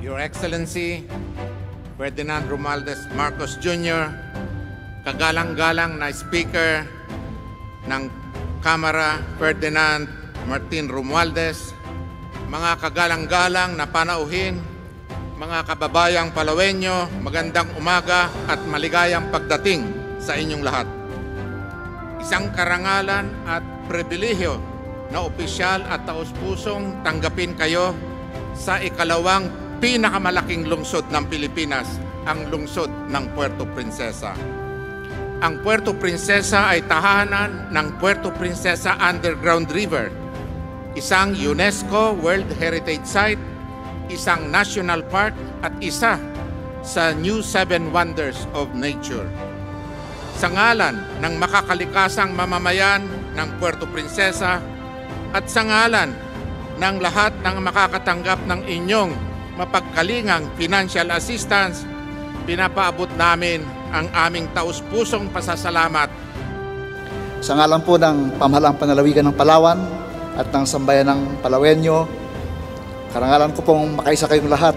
Your Excellency, Ferdinand Romualdez Marcos Jr., kagalang-galang na Speaker ng Kamara Ferdinand Martin Romualdez, mga kagalang-galang na panauhin, mga kababayang Palawenyo, magandang umaga at maligayang pagdating sa inyong lahat. Isang karangalan at pribilehyo na opisyal at taus-pusong tanggapin kayo sa ikalawang pinakamalaking lungsod ng Pilipinas, ang lungsod ng Puerto Princesa. Ang Puerto Princesa ay tahanan ng Puerto Princesa Underground River, isang UNESCO World Heritage Site, isang national park at isa sa New Seven Wonders of Nature. Sa ngalan ng makakalikasang mamamayan ng Puerto Princesa at sa ngalan ng lahat ng makakatanggap ng inyong mapagkalingang financial assistance, pinapaabot namin ang aming taus-pusong pasasalamat. Sa ngalan po ng Pamahalang Panlalawigan ng Palawan at ng Sambayan ng Palawenyo, karangalan ko pong makaisa kayong lahat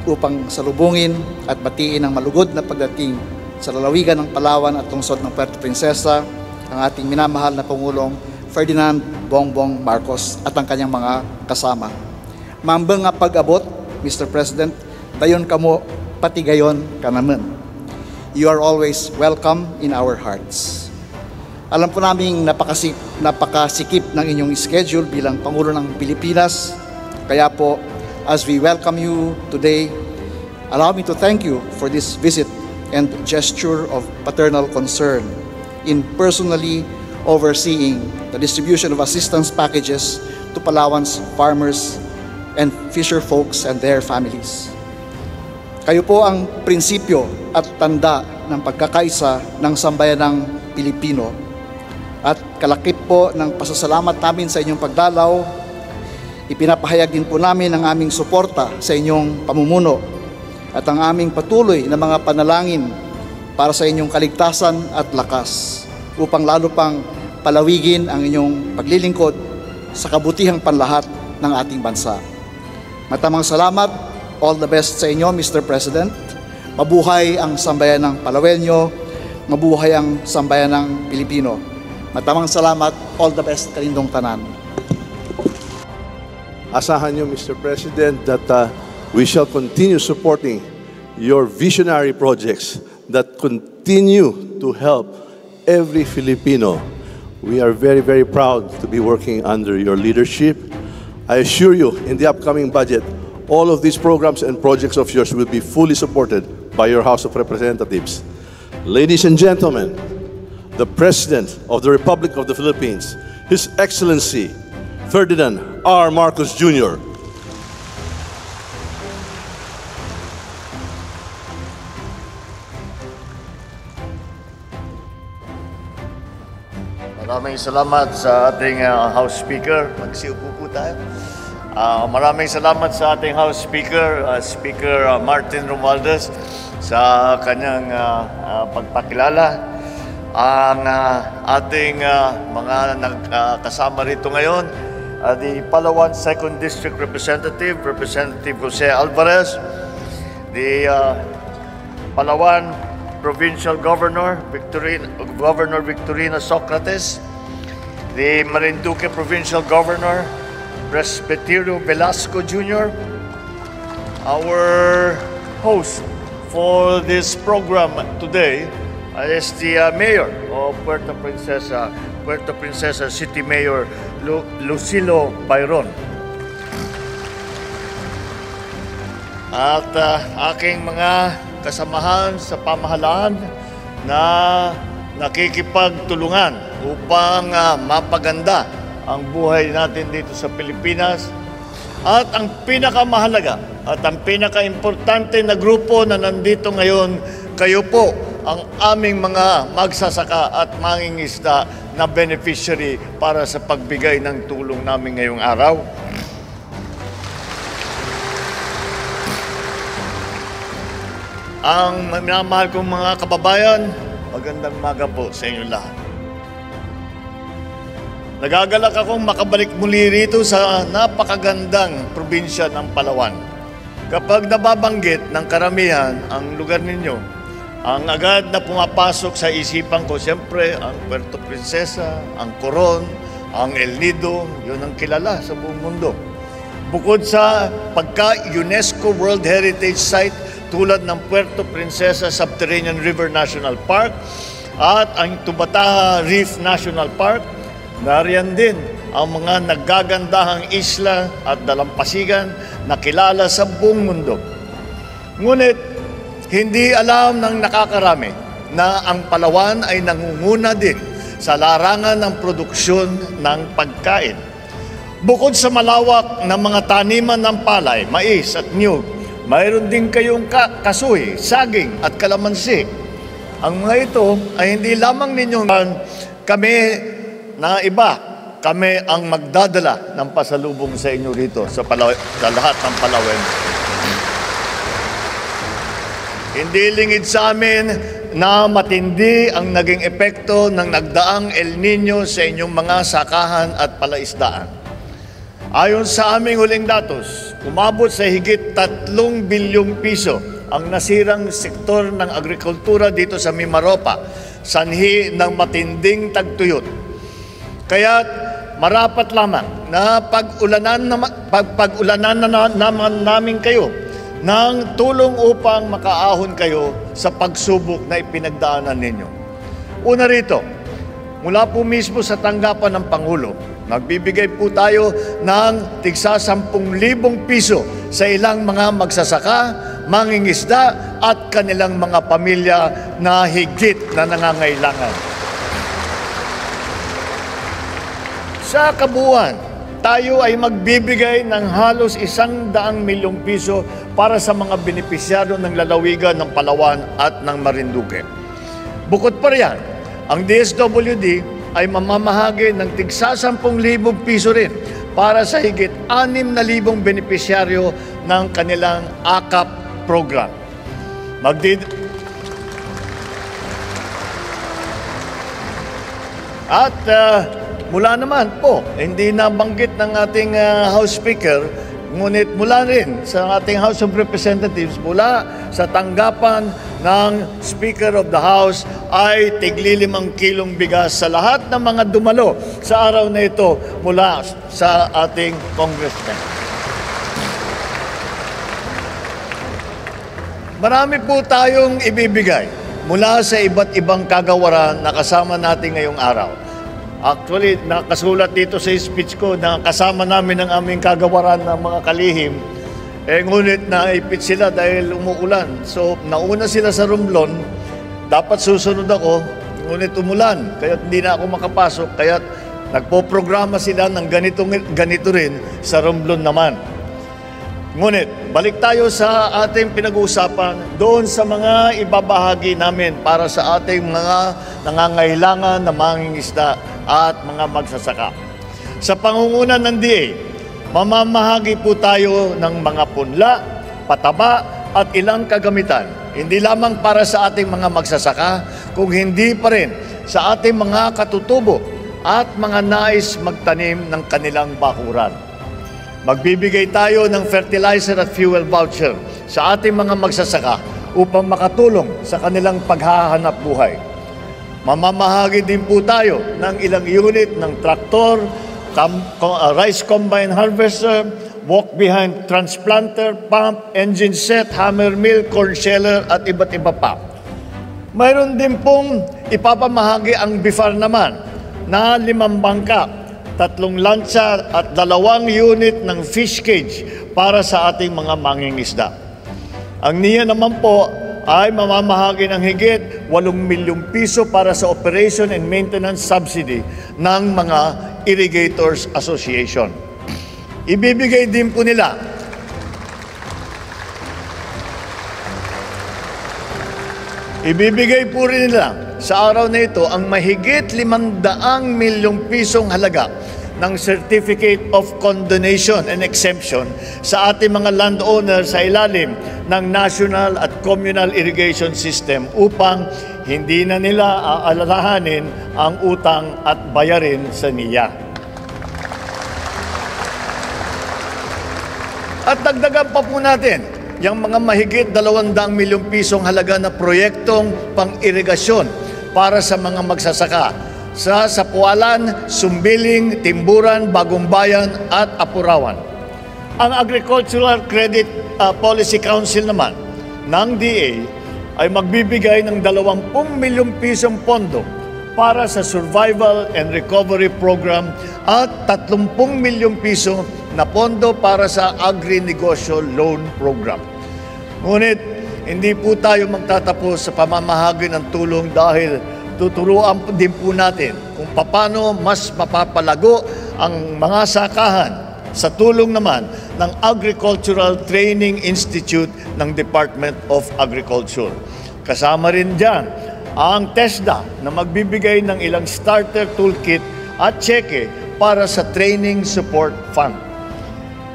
upang salubungin at batiin ang malugod na pagdating sa lalawigan ng Palawan at lungsod ng Puerto Princesa ang ating minamahal na Pangulong Ferdinand Bongbong Marcos at ang kanyang mga kasama. Mambang nga pag-abot, Mr. President, dayon kamo pati gayon ka naman. You are always welcome in our hearts. Alam po naming napakasikip ng inyong schedule bilang Pangulo ng Pilipinas. Kaya po, as we welcome you today, allow me to thank you for this visit and gesture of paternal concern in personally overseeing the distribution of assistance packages to Palawan's farmers and fisher folks and their families. Kayo po ang prinsipyo at tanda ng pagkakaisa ng sambayanang Pilipino at kalakip po ng pasasalamat namin sa inyong pagdalaw. Ipinapahayag din po namin ang aming suporta sa inyong pamumuno at ang aming patuloy na mga panalangin para sa inyong kaligtasan at lakas upang lalo pang palawigin ang inyong paglilingkod sa kabutihang panlahat ng ating bansa. Matamang salamat. All the best sa inyo, Mr. President. Mabuhay ang sambayan ng Palawenyo, mabuhay ang sambayan ng Pilipino. Matamang salamat. All the best, kalindong tanan. Asahan nyo, Mr. President, that we shall continue supporting your visionary projects that continue to help every Filipino. We are very, very proud to be working under your leadership. I assure you, in the upcoming budget, all of these programs and projects of yours will be fully supported by your House of Representatives. Ladies and gentlemen, the President of the Republic of the Philippines, His Excellency Ferdinand R. Marcos Jr. Maraming salamat sa ating House Speaker. Magsiupo po tayo. Maraming salamat sa ating House Speaker, Speaker Martin Romualdez, sa kanyang pagpakilala. Ang ating mga nagkasama rito ngayon, the Palawan 2nd District Representative, Representative Jose Alvarez, the Palawan Provincial Governor, Governor Victorina Socrates, the Marinduque Provincial Governor, Presbyterio Velasco Jr., our host for this program today is the Mayor of Puerto Princesa City Mayor Lucilo Bayron. At aking mga kasamahan sa pamahalaan na nakikipagtulungan upang mapaganda ang buhay natin dito sa Pilipinas. At ang pinakamahalaga at ang pinakaimportante na grupo na nandito ngayon, kayo po ang aming mga magsasaka at mangingisda na beneficiary para sa pagbigay ng tulong namin ngayong araw. Ang minamahal kong mga kababayan, magandang umaga po sa inyo lahat. Nagagalak akong makabalik muli rito sa napakagandang probinsya ng Palawan. kapag nababanggit ng karamihan ang lugar ninyo, ang agad na pumapasok sa isipan ko, siyempre, ang Puerto Princesa, ang Coron, ang El Nido, yun ang kilala sa buong mundo. Bukod sa pagka-UNESCO World Heritage Site tulad ng Puerto Princesa Subterranean River National Park at ang Tubataha Reef National Park, nariyan din ang mga naggagandahang isla at dalampasigan na kilala sa buong mundo. Ngunit, hindi alam ng nakakarami na ang Palawan ay nangunguna din sa larangan ng produksyon ng pagkain. Bukod sa malawak na mga taniman ng palay, mais at niyog, mayroon din kayong kasoy, saging at kalamansi. Ang mga ito ay hindi lamang ninyong kami na iba. Kami ang magdadala ng pasalubong sa inyo rito sa lahat ng Palawan. Hindi lingid sa amin na matindi ang naging epekto ng nagdaang El Nino sa inyong mga sakahan at palaisdaan. Ayon sa aming huling datos, umabot sa higit 3 bilyong piso ang nasirang sektor ng agrikultura dito sa Mimaropa, sanhi ng matinding tagtuyot. Kaya't marapat lamang na pag-ulanan naman namin kayo ng tulong upang makaahon kayo sa pagsubok na ipinagdaanan ninyo. Una rito, mula po mismo sa tanggapan ng Pangulo, magbibigay po tayo ng tigsa 10,000 piso sa ilang mga magsasaka, mangingisda at kanilang mga pamilya na higit na nangangailangan. Sa kabuuan, tayo ay magbibigay ng halos 100 milyong piso para sa mga benepisyaryo ng lalawigan ng Palawan at ng Marinduque. Bukod pa riyan, ang DSWD ay mamamahagi ng tigsa 10,000 piso rin para sa higit 6,000 benepisyaryo ng kanilang AKAP program. Mula naman po, hindi nabanggit ng ating House Speaker, ngunit mula rin sa ating House of Representatives, mula sa tanggapan ng Speaker of the House ay tigli 5 kilong bigas sa lahat ng mga dumalo sa araw na ito mula sa ating Congressman. Marami po tayong ibibigay mula sa iba't ibang kagawaran na kasama natin ngayong araw. Actually, nakasulat dito sa speech ko na kasama namin ang aming kagawaran ng mga kalihim. Ngunit naipit sila dahil umuulan. So, nauna sila sa Romblon. Dapat susunod ako, ngunit umulan. Kaya hindi na ako makapasok. Kaya nagpo-programa sila ng ganito rin sa Romblon naman. Ngunit, balik tayo sa ating pinag-uusapan doon sa mga ibabahagi namin para sa ating mga nangangailangan na mangingisda at mga magsasaka. Sa pangunguna ng DA, mamamahagi po tayo ng mga punla, pataba at ilang kagamitan. Hindi lamang para sa ating mga magsasaka, kung hindi pa rin sa ating mga katutubo at mga nais magtanim ng kanilang bakuran. Magbibigay tayo ng fertilizer at fuel voucher sa ating mga magsasaka upang makatulong sa kanilang paghahanap buhay. Mamamahagi din po tayo ng ilang unit ng traktor, rice combine harvester, walk-behind transplanter, pump, engine set, hammer mill, corn sheller at iba't iba pa. Mayroon din pong ipapamahagi ang BIFAR naman na 5 bangka, 3 lansa at 2 unit ng fish cage para sa ating mga mangingisda. Ang NIA naman po ay mamamahagi ng higit 8 milyong piso para sa operation and maintenance subsidy ng mga Irrigators Association. Ibibigay din po nila sa araw na ito ang mahigit 500 milyong pisong halaga ng Certificate of Condonation and Exemption sa ating mga landowner sa ilalim ng National at Communal Irrigation System upang hindi na nila aalalahanin ang utang at bayarin sa NIA. At dagdagan pa po natin yung mga mahigit 200 milyong pisong halaga na proyektong pang-irigasyon para sa mga magsasaka sa Sapualan, Sumbiling, Timburan, Bagong Bayan at Apurawan. Ang Agricultural Credit Policy Council naman ng DA ay magbibigay ng 20 milyong pisong pondo para sa Survival and Recovery Program at 30 milyong piso na pondo para sa Agri-Negosyo Loan Program. Ngunit, hindi po tayo magtatapos sa pamamahagi ng tulong dahil tuturuan din po natin kung paano mas mapapalago ang mga sakahan sa tulong naman ng Agricultural Training Institute ng Department of Agriculture. Kasama rin dyan ang TESDA na magbibigay ng ilang starter toolkit at cheque para sa Training Support Fund.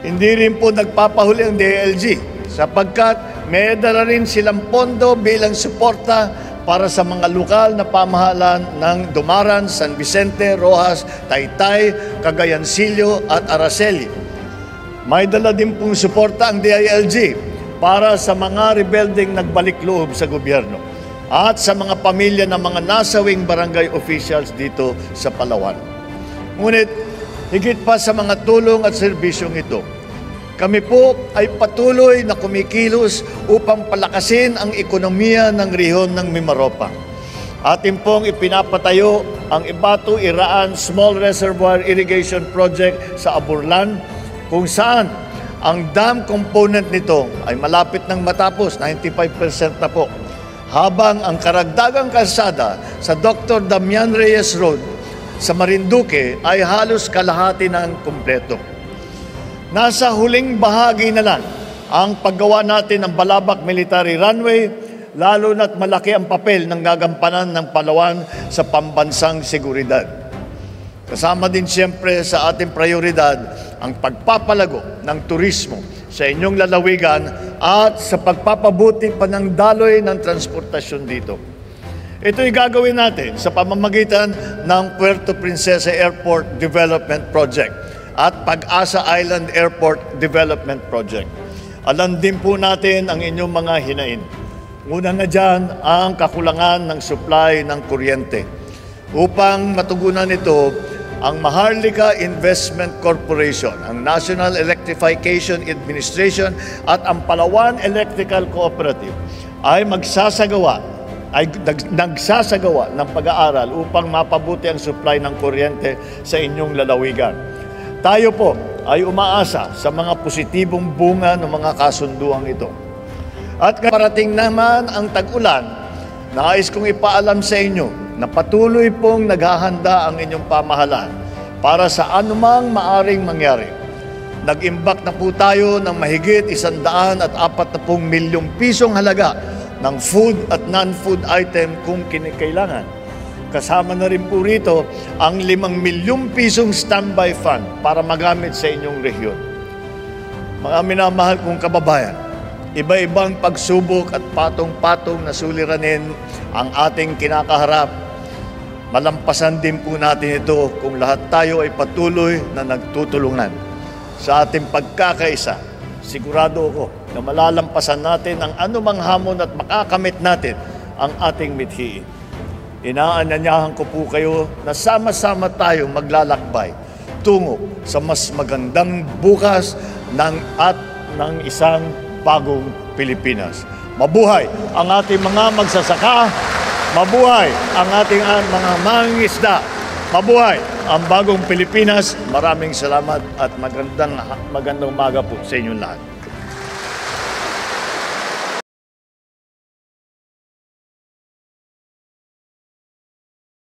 Hindi rin po nagpapahuli ang DILG sapagkat may dala rin silang pondo bilang suporta para sa mga lokal na pamahalaan ng Dumaran, San Vicente, Rojas, Taytay, Cagayancillo at Araceli. May dala din pong suporta ang DILG para sa mga rebeldeng nagbalik loob sa gobyerno at sa mga pamilya ng mga nasawing barangay officials dito sa Palawan. Ngunit, higit pa sa mga tulong at serbisyong ito, kami po ay patuloy na kumikilos upang palakasin ang ekonomiya ng rehiyon ng Mimaropa. Atin pong ipinapatayo ang Ibatu Iraan Small Reservoir Irrigation Project sa Aburlan, kung saan ang dam component nito ay malapit nang matapos, 95% na po. Habang ang karagdagang kalsada sa Dr. Damian Reyes Road sa Marinduque ay halos kalahati ng kumpleto. Nasa huling bahagi na lang ang paggawa natin ng Balabac Military Runway, lalo na't malaki ang papel ng gagampanan ng Palawan sa pambansang seguridad. Kasama din siyempre sa ating prioridad ang pagpapalago ng turismo sa inyong lalawigan at sa pagpapabuti pa ng daloy ng transportasyon dito. Ito'y gagawin natin sa pamamagitan ng Puerto Princesa Airport Development Project at Pag-asa Island Airport Development Project. Alam din po natin ang inyong mga hinain. Una na dyan ang kakulangan ng supply ng kuryente. Upang matugunan ito, ang Maharlika Investment Corporation, ang National Electrification Administration at ang Palawan Electrical Cooperative ay nagsasagawa ng pag-aaral upang mapabuti ang supply ng kuryente sa inyong lalawigan. Tayo po ay umaasa sa mga positibong bunga ng mga kasunduang ito. At parating naman ang tag-ulan, nais kong ipaalam sa inyo na patuloy pong naghahanda ang inyong pamahalaan para sa anumang maaring mangyari. Nag-imbak na po tayo ng mahigit 140 milyong pisong halaga ng food at non-food item kung kinikailangan. Kasama na rin po rito ang 5 milyong pisong standby fund para magamit sa inyong rehiyon. Mga minamahal kong kababayan, iba-ibang pagsubok at patong-patong na suliranin ang ating kinakaharap. Malampasan din po natin ito kung lahat tayo ay patuloy na nagtutulungan. Sa ating pagkakaisa, sigurado ako na malalampasan natin ang anumang hamon at makakamit natin ang ating mithiin. Inaanyayahan ko po kayo na sama-sama tayong maglalakbay tungo sa mas magandang bukas ng isang bagong Pilipinas. Mabuhay ang ating mga magsasaka, mabuhay ang ating mga mangingisda, mabuhay ang bagong Pilipinas. Maraming salamat at magandang umaga po sa inyong lahat.